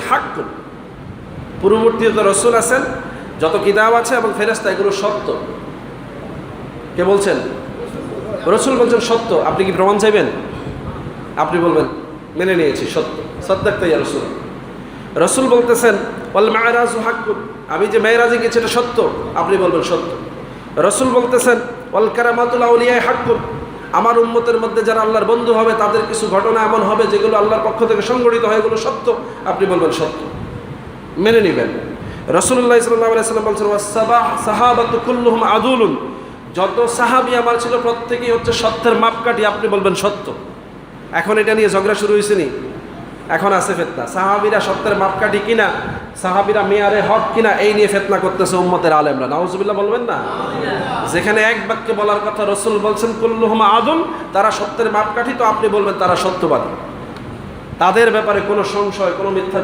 হাক্কুন, পূর্ববর্তী যত রসুল আছেন, যত কিতাব আছে এবং ফেরেশতা, এগুলো সত্য। কে বলছেন? রসুল বলছেন সত্য। আপনি কি প্রমাণ চাইবেন? আপনি বলবেন মেনে নিয়েছি, সত্য। সদ্দাক্তা ইয়া রসুল। রসুল বলতেছেন ওয়াল মা'রাজু হাক্কুন, আমি যে মেরাজে গেছি এটা সত্য। আপনি বলবেন সত্য। রসুল বলতেছেন ওয়াল কারামাতুল আউলিয়া হাক্কুন, আমার উম্মতের মধ্যে যারা আল্লাহর বন্ধু হবে তাদের কিছু ঘটনা এমন হবে যেগুলো আল্লাহর পক্ষ থেকে সংঘটিত হয়, এগুলো সত্য। আপনি বলবেন সত্য, মেনে নেবেন। রাসূলুল্লাহ সাল্লাল্লাহু আলাইহি ওয়াসাল্লাম বলছেন সাহাবাতু কুল্লুহুম আদুলুন, যত সাহাবী আমার ছিল প্রত্যেকেই হচ্ছে সত্যের মাপকাঠি। আপনি বলবেন সত্য। এখন এটা নিয়ে ঝগড়া শুরু হয়েছে নি? এখন আছে ফিতনা, সাহাবীরা সত্যের মাপকাঠি কিনা, সাহাবীরা মেয়ারে হক কিনা, এই নিয়ে ফিতনা করতেছে উম্মতের আলেমরা। নাউজুবিল্লাহ বলবেন না? যেখানে এক বাক্যে বলার কথা রাসূল বলছেন কুল্লুহুম আদুল, তারা সত্যের মাপকাঠি, তো আপনি বলবেন তারা সত্যবাদী। তাদের ব্যাপারে কোনো সংশয়, কোনো মিথ্যা